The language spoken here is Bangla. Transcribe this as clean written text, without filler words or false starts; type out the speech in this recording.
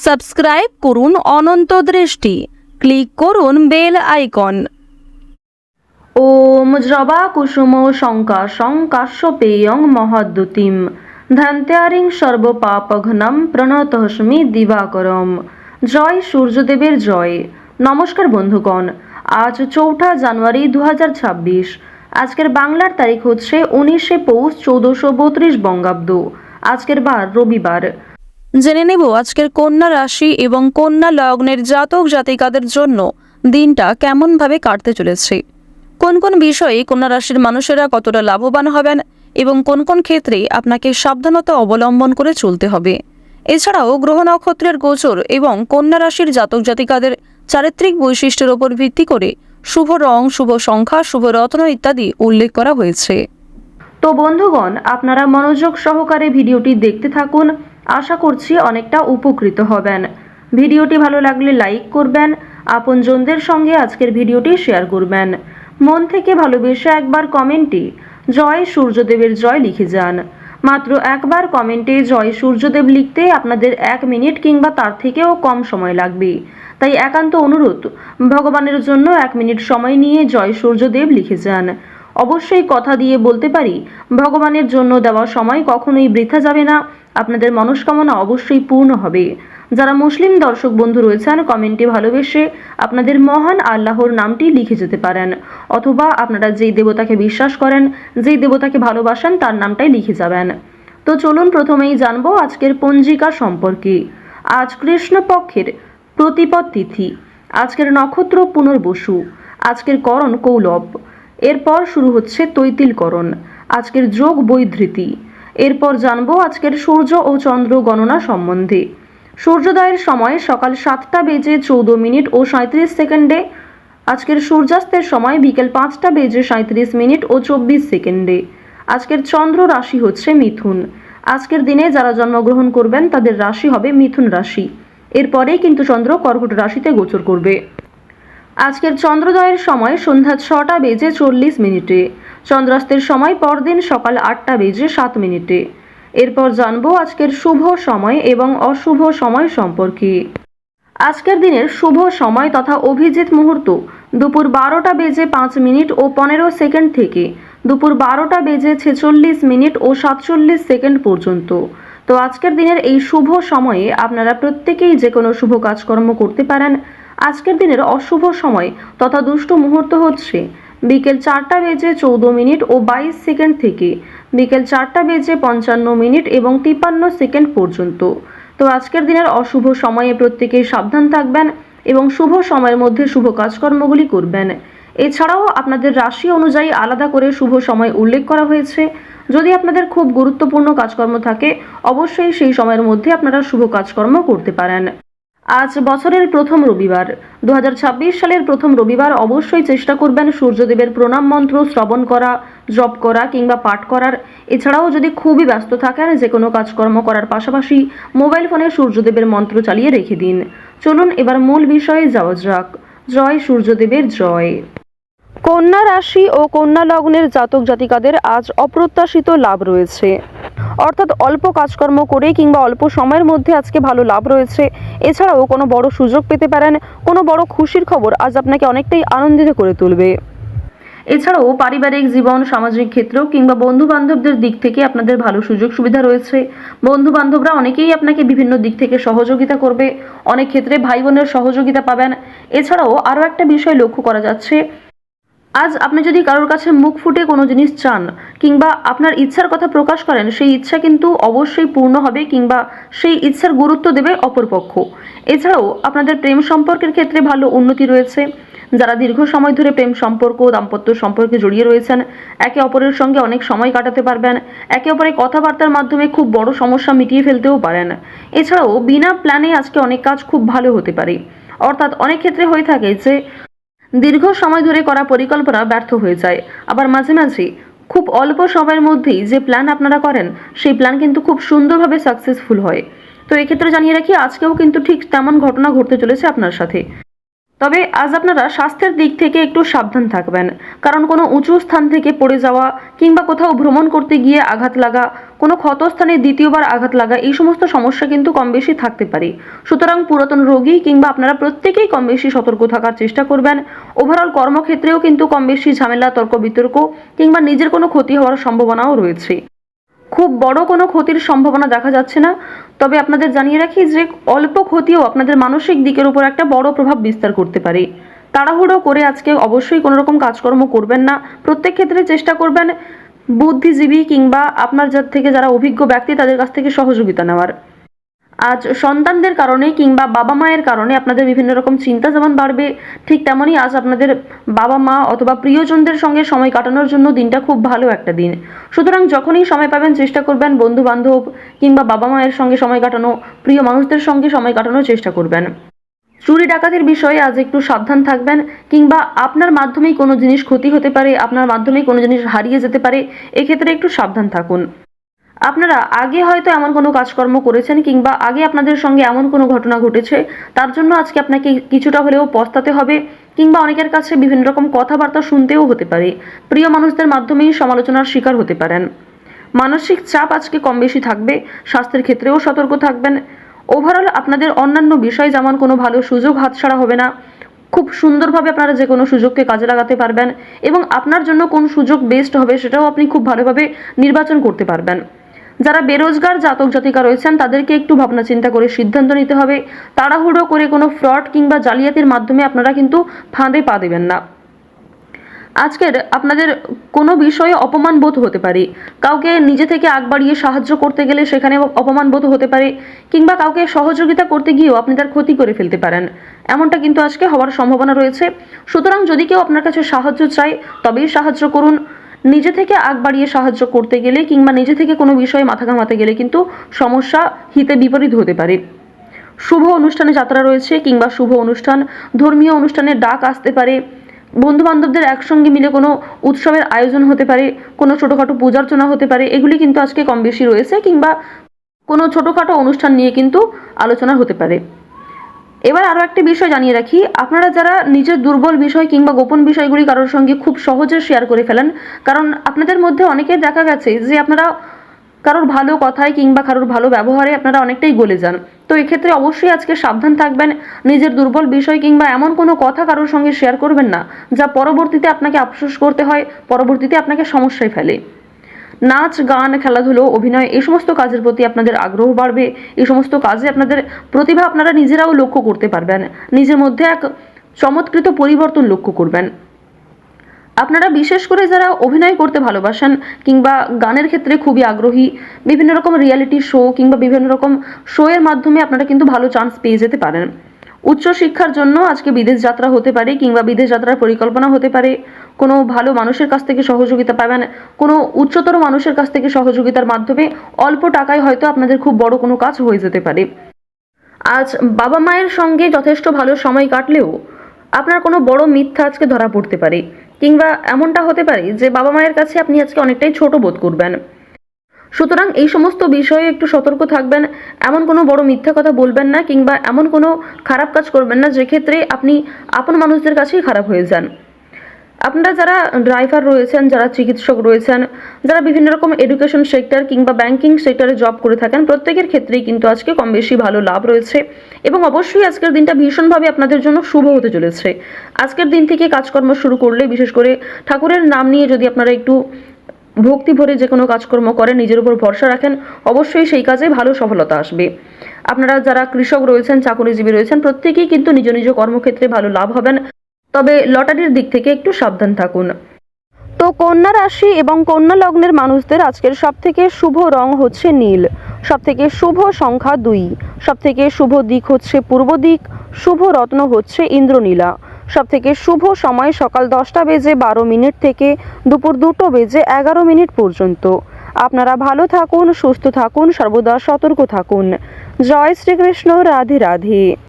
সাবস্ক্রাইব করুন অনন্ত দৃষ্টি, ক্লিক করুন বেল আইকন। ওম জবা কুসুম শঙ্কাশং কাশ্যপেয়ং মহাদ্যুতিম ধ্যান্ত্যারিং সর্বপাপঘ্নম প্রণতস্মি দিবাকরম। জয় সূর্যদেবের জয়। নমস্কার বন্ধুগণ, আজ 4 জানুয়ারি 2026। আজকের বাংলার তারিখ হচ্ছে 19 পৌষ 1432 বঙ্গাব্দ। আজকের বার রবিবার। জেনে নেব আজকের কন্যা রাশি এবং কন্যা লগ্নের জাতক জাতিকাদের জন্য দিনটা কেমনভাবে কাটতে চলেছে, কোন কোন বিষয়ে কন্যা রাশির মানুষেরা কতটা লাভবান হবেন এবং কোন কোন ক্ষেত্রে আপনাকে সাবধানতা অবলম্বন করে চলতে হবে। এছাড়াও গ্রহ নক্ষত্রের গোচর এবং কন্যা রাশির জাতক জাতিকাদের চারিত্রিক বৈশিষ্ট্যের উপর ভিত্তি করে শুভ রং, শুভ সংখ্যা, শুভ রত্ন ইত্যাদি উল্লেখ করা হয়েছে। তো বন্ধুগণ, আপনারা মনোযোগ সহকারে ভিডিওটি দেখতে থাকুন। আশা করছি অনেকটা উপকৃত হবেন। ভিডিওটি ভালো লাগলে লাইক করবেন, আপনজনদের সঙ্গে আজকের ভিডিওটি শেয়ার করবেন। মন থেকে ভালোবেসে একবার কমেন্টে জয় সূর্যদেবের জয় লিখে যান। মাত্র একবার কমেন্টে জয় সূর্যদেব লিখতে আপনাদের 1 মিনিট কিংবা তার থেকেও কম সময় লাগবে। তাই একান্ত অনুরোধ, ভগবানের জন্য 1 মিনিট সময় নিয়ে জয় সূর্যদেব লিখে যান। অবশ্যই কথা দিয়ে বলতে পারি, ভগবানের জন্য দেওয়া সময় কখনোই বৃথা যাবে না, আপনাদের মনস্কামনা অবশ্যই পূর্ণ হবে। যারা মুসলিম দর্শক বন্ধু রয়েছেন, কমেন্টে ভালোবেসে আপনাদের মহান আল্লাহর নামটি লিখে যেতে পারেন, অথবা আপনারা যেই দেবতাকে বিশ্বাস করেন, যেই দেবতাকে ভালোবাসেন তার নামটাই লিখে যাবেন। তো চলুন প্রথমেই জানবো আজকের পঞ্জিকা সম্পর্কে। আজ কৃষ্ণপক্ষের প্রতিপদ তিথি। আজকের নক্ষত্র পুনর্বসু। আজকের করণ কৌলব। এরপর শুরু হচ্ছে তৈতিলকরণ। আজকের যোগ বৈধৃতি। এরপর জানবো আজকের সূর্য ও চন্দ্র গণনা সম্বন্ধে। সূর্যোদয়ের সময় সকাল 7টা বেজে 14 মিনিট ও 37 সেকেন্ডে। আজকের সূর্যাস্তের সময় বিকেল 5টা বেজে 37 মিনিট ও 24 সেকেন্ডে। আজকের চন্দ্র রাশি হচ্ছে মিথুন। আজকের দিনে যারা জন্মগ্রহণ করবেন তাদের রাশি হবে মিথুন রাশি। এরপরেই কিন্তু চন্দ্র কর্কট রাশিতে গোচর করবে। আজকের চন্দ্রোদয়ের সময় সন্ধ্যা 6টা বেজে 40 মিনিটে। চন্দ্রাস্তের সময় পরদিন সকাল 8টা বেজে 7 মিনিটে। এরপর জানবো আজকের শুভ সময় এবং অশুভ সময় সম্পর্কে। আজকের দিনের শুভ সময় তথা অভিজিৎ মুহূর্ত দুপুর 12টা বেজে 5 মিনিট ও 15 সেকেন্ড থেকে দুপুর 12টা বেজে 46 মিনিট ও 47 সেকেন্ড পর্যন্ত। তো আজকের দিনের এই শুভ সময়ে আপনারা প্রত্যেকেই যে কোনো শুভ কাজকর্ম করতে পারেন। আজকের দিনের অশুভ সময় তথা দুষ্ট মুহূর্ত হচ্ছে বিকেল 4টা বেজে 14 মিনিট ও 22 সেকেন্ড থেকে বিকেল 4টা বেজে 55 মিনিট এবং 53 সেকেন্ড পর্যন্ত। তো আজকের দিনের অশুভ সময়ে প্রত্যেকেই সাবধান থাকবেন এবং শুভ সময়ের মধ্যে শুভ কাজকর্মগুলি করবেন। এছাড়াও আপনাদের রাশি অনুযায়ী আলাদা করে শুভ সময় উল্লেখ করা হয়েছে। যদি আপনাদের খুব গুরুত্বপূর্ণ কাজকর্ম থাকে, অবশ্যই সেই সময়ের মধ্যে আপনারা শুভ কাজকর্ম করতে পারেন। আজ বছরের প্রথম রবিবার, 2026 সালের প্রথম রবিবার। অবশ্যই চেষ্টা করবেন সূর্যদেবের প্রণাম মন্ত্র শ্রবণ করা, জপ করা কিংবা পাঠ করার। এছাড়াও যদি খুবই ব্যস্ত থাকেন, যে কোনো কাজকর্ম করার পাশাপাশি মোবাইল ফোনে সূর্যদেবের মন্ত্র চালিয়ে রেখে দিন। চলুন এবার মূল বিষয়ে যাওয়া যাক। জয় সূর্যদেবের জয়। কন্যা রাশি ও কন্যা লগ্নের জাতক জাতিকাদের আজ অপ্রত্যাশিত লাভ রয়েছে, অর্থাৎ অল্প কাজকর্ম করে কিংবা অল্প সময়ের মধ্যে আজকে ভালো লাভ রয়েছে। এছাড়াও কোনো বড় সুযোগ পেতে পারেন, কোনো বড় খুশির খবর আজ আপনাকে অনেকটাই আনন্দিত করে তুলবে। এছাড়াও পারিবারিক জীবন, সামাজিক ক্ষেত্র কিংবা বন্ধু বান্ধবদের দিক থেকে আপনাদের ভালো সুযোগ সুবিধা রয়েছে। বন্ধু বান্ধবরা অনেকেই আপনাকে বিভিন্ন দিক থেকে সহযোগিতা করবে, অনেক ক্ষেত্রে ভাই বোনের সহযোগিতা পাবেন। এছাড়াও আরও একটা বিষয় লক্ষ্য করা যাচ্ছে, আজ আপনি যদি কারোর কাছে মুখ ফুটে কোনো জিনিস চান কিংবা আপনার ইচ্ছার কথা প্রকাশ করেন, সেই ইচ্ছা কিন্তু অবশ্যই পূর্ণ হবে কিংবা সেই ইচ্ছার গুরুত্ব দেবে অপরপক্ষ। এছাড়াও আপনাদের প্রেম সম্পর্কের ক্ষেত্রে ভালো উন্নতি রয়েছে। যারা দীর্ঘ সময় ধরে প্রেম সম্পর্ক, দাম্পত্য সম্পর্কে জড়িয়ে রয়েছেন, একে অপরের সঙ্গে অনেক সময় কাটাতে পারবেন। একে অপরের কথাবার্তার মাধ্যমে খুব বড় সমস্যা মিটিয়ে ফেলতেও পারেন। এছাড়াও বিনা প্ল্যানে আজকে অনেক কাজ খুব ভালো হতে পারে। অর্থাৎ অনেক ক্ষেত্রে হয়ে থাকে যে দীর্ঘ সময় ধরে করা পরিকল্পনা ব্যর্থ হয়ে যায়, আবার মাঝে মাঝে খুব অল্প সময়ের মধ্যেই যে প্ল্যান আপনারা করেন সেই প্ল্যান কিন্তু খুব সুন্দরভাবে সাকসেসফুল হয়। তো এক্ষেত্রে জানিয়ে রাখি, আজকেও কিন্তু ঠিক তেমন ঘটনা ঘটতে চলেছে আপনার সাথে। তবে আজ আপনারা স্বাস্থ্যের দিক থেকে একটু সাবধান থাকবেন, কারণ কোনো উঁচু স্থান থেকে পড়ে যাওয়া কিংবা কোথাও ভ্রমণ করতে গিয়ে আঘাত লাগা, কোনো ক্ষতস্থানে দ্বিতীয়বার আঘাত লাগা, এই সমস্ত সমস্যা কিন্তু কম বেশি থাকতে পারে। সুতরাং পুরাতন রোগী কিংবা আপনারা প্রত্যেকেই কম বেশি সতর্ক থাকার চেষ্টা করবেন। ওভারঅল কর্মক্ষেত্রেও কিন্তু কম বেশি ঝামেলা, তর্ক বিতর্ক কিংবা নিজের কোনো ক্ষতি হওয়ার সম্ভাবনাও রয়েছে। খুব বড় কোনো ক্ষতির সম্ভাবনা দেখা যাচ্ছে না, তবে আপনাদের জানিয়ে রাখি যে অল্প ক্ষতিও আপনাদের মানসিক দিকের উপর একটা বড় প্রভাব বিস্তার করতে পারে। তাড়াহুড়ো করে আজকে অবশ্যই কোনো রকম কাজকর্ম করবেন না। প্রত্যেক ক্ষেত্রে চেষ্টা করবেন বুদ্ধিজীবী কিংবা আপনার থেকে যারা অভিজ্ঞ ব্যক্তি তাদের কাছ থেকে সহযোগিতা নেওয়ার। আজ সন্তানদের কারণে কিংবা বাবা মায়ের কারণে আপনাদের বিভিন্ন রকম চিন্তা যেমন বাড়বে, ঠিক তেমনই আজ আপনাদের বাবা মা অথবা প্রিয়জনদের সঙ্গে সময় কাটানোর জন্য দিনটা খুব ভালো একটা দিন। সুতরাং যখনই সময় পাবেন চেষ্টা করবেন বন্ধু বান্ধব কিংবা বাবা মায়ের সঙ্গে সময় কাটানো, প্রিয় মানুষদের সঙ্গে সময় কাটানোর চেষ্টা করবেন। চুরি ডাকাতির বিষয়ে আজ একটু সাবধান থাকবেন, কিংবা আপনার মাধ্যমেই কোনো জিনিস ক্ষতি হতে পারে, আপনার মাধ্যমেই কোনো জিনিস হারিয়ে যেতে পারে, এক্ষেত্রে একটু সাবধান থাকুন। আপনারা আগে হয়তো এমন কোনো কাজকর্ম করেছেন কিংবা আগে আপনাদের সঙ্গে এমন কোনো ঘটনা ঘটেছে, তার জন্য আজকে আপনাকে কিছুটা হলেও পস্তাতে হবে, কিংবা অনেকের কাছে বিভিন্ন রকম কথাবার্তা শুনতেও হতে পারে। প্রিয় মানুষদের মাধ্যমেই সমালোচনার শিকার হতে পারেন। মানসিক চাপ আজকে কম বেশি থাকবে, স্বাস্থ্যের ক্ষেত্রেও সতর্ক থাকবেন। ওভারঅল আপনাদের অন্যান্য বিষয় যেমন কোনো ভালো সুযোগ হাতছাড়া হবে না, খুব সুন্দরভাবে আপনারা যে কোনো সুযোগকে কাজে লাগাতে পারবেন এবং আপনার জন্য কোন সুযোগ বেস্ট হবে সেটাও আপনি খুব ভালোভাবে নির্বাচন করতে পারবেন। যারা বেরোজগার জাতক জাতিকা রয়েছেন তাদেরকে একটু ভাবনা চিন্তা করে সিদ্ধান্ত নিতে হবে। তাড়াহুড়ো করে কোনো ফ্রড কিংবা জালিয়াতির মাধ্যমে আপনারা কিন্তু ফাঁদে পা দেবেন না। আজকের আপনাদের কোনো বিষয়ে অপমান বোধ হতে পারে, কাউকে নিজে থেকে আগ বাড়িয়ে সাহায্য করতে গেলে সেখানে অপমান বোধ হতে পারে, কিংবা কাউকে সহযোগিতা করতে গিয়েও আপনি তার ক্ষতি করে ফেলতে পারেন, এমনটা কিন্তু আজকে হওয়ার সম্ভাবনা রয়েছে। সুতরাং যদি কেউ আপনার কাছে সাহায্য চায় তবেই সাহায্য করুন। নিজে থেকে আগ বাড়িয়ে সাহায্য করতে গেলে কিংবা নিজে থেকে কোনো বিষয়ে মাথা ঘামাতে গেলে কিন্তু সমস্যা হিতে বিপরীত হতে পারে। শুভ অনুষ্ঠানে যাত্রা রয়েছে কিংবা শুভ অনুষ্ঠান, ধর্মীয় অনুষ্ঠানের ডাক আসতে পারে, বন্ধু বান্ধবদের একসঙ্গে মিলে কোনো উৎসবের আয়োজন হতে পারে, কোনো ছোটোখাটো পূজার্চনা হতে পারে, এগুলি কিন্তু আজকে কম বেশি রয়েছে, কিংবা কোনো ছোটোখাটো অনুষ্ঠান নিয়ে কিন্তু আলোচনা হতে পারে। এবার আরও একটি বিষয় জানিয়ে রাখি, আপনারা যারা নিজের দুর্বল বিষয় কিংবা গোপন বিষয়গুলি কারোর সঙ্গে খুব সহজে শেয়ার করে ফেলেন, কারণ আপনাদের মধ্যে অনেকের দেখা গেছে যে আপনারা কারোর ভালো কথায় কিংবা কারোর ভালো ব্যবহারে আপনারা অনেকটাই গলে যান। তো এক্ষেত্রে অবশ্যই আজকে সাবধান থাকবেন, নিজের দুর্বল বিষয় কিংবা এমন কোনো কথা কারোর সঙ্গে শেয়ার করবেন না যা পরবর্তীতে আপনাকে আফসোস করতে হয়, পরবর্তীতে আপনাকে সমস্যায় ফেলে। নাচ, গান, খেলাধুলো, অভিনয়, এই সমস্ত কাজের প্রতি আপনাদের আগ্রহ বাড়বে। এই সমস্ত কাজে আপনাদের প্রতিভা আপনারা নিজেরাও লক্ষ্য করতে পারবেন, নিজের মধ্যে এক চমৎকৃত পরিবর্তন লক্ষ্য করবেন। আপনারা বিশেষ করে যারা অভিনয় করতে ভালোবাসেন কিংবা গানের ক্ষেত্রে খুবই আগ্রহী, বিভিন্ন রকম রিয়ালিটি শো কিংবা বিভিন্ন রকম শো এর মাধ্যমে আপনারা কিন্তু ভালো চান্স পেয়ে যেতে পারেন। উচ্চশিক্ষার জন্য আজকে বিদেশ যাত্রা হতে পারে কিংবা বিদেশ যাত্রার পরিকল্পনা হতে পারে। কোনো ভালো মানুষের কাছ থেকে সহযোগিতা পাবেন, কোনো উচ্চতর মানুষের কাছ থেকে সহযোগিতার মাধ্যমে অল্প টাকায় হয়তো আপনাদের খুব বড় কোনো কাজ হয়ে যেতে পারে। আজ বাবা মায়ের সঙ্গে যথেষ্ট ভালো সময় কাটলেও আপনার কোনো বড় মিথ্যা আজকে ধরা পড়তে পারে, কিংবা এমনটা হতে পারে যে বাবা মায়ের কাছে আপনি আজকে অনেকটাই ছোট বোধ করবেন। সুতরাং এই সমস্ত বিষয়ে একটু সতর্ক থাকবেন, এমন কোনো বড় মিথ্যা কথা বলবেন না কিংবা এমন কোনো খারাপ কাজ করবেন না যে ক্ষেত্রে আপনি আপন মানুষদের কাছেই খারাপ হয়ে যান। আপনারা যারা ড্রাইভার রয়েছেন, যারা চিকিৎসক রয়েছেন, যারা বিভিন্ন রকম এডুকেশন সেক্টর কিংবা ব্যাংকিং সেক্টরে জব করে থাকেন, প্রত্যেকের ক্ষেত্রেই কিন্তু আজকে কম বেশি ভালো লাভ রয়েছে এবং অবশ্যই আজকের দিনটা ভীষণভাবে আপনাদের জন্য শুভ হতে চলেছে। আজকের দিন থেকে কাজকর্ম শুরু করলে বিশেষ করে ঠাকুরের নাম নিয়ে যদি আপনারা একটু ভক্তি ভরে যে কোনো কাজকর্ম করেন, নিজের উপর ভরসা রাখেন, অবশ্যই সেই কাজে ভালো সফলতা আসবে। আপনারা যারা কৃষক রয়েছেন, চাকরিজীবী রয়েছেন, প্রত্যেকেই কিন্তু নিজ নিজ কর্মক্ষেত্রে ভালো লাভ হবেন, তবে লটারির দিক থেকে একটু সাবধান থাকুন। তো কন্যা রাশি এবং কন্যা লগ্নের মানুষদের আজকের সবথেকে শুভ রং হচ্ছে নীল, সবথেকে শুভ সংখ্যা 2, সবথেকে শুভ দিক হচ্ছে পূর্ব দিক, শুভ রত্ন হচ্ছে ইন্দ্রনীলা, সবথেকে শুভ সময় সকাল 10:12 থেকে দুপুর 2:11 পর্যন্ত। আপনারা ভালো থাকুন, সুস্থ থাকুন, সর্বদা সতর্ক থাকুন। জয় শ্রীকৃষ্ণ, রাধে রাধে।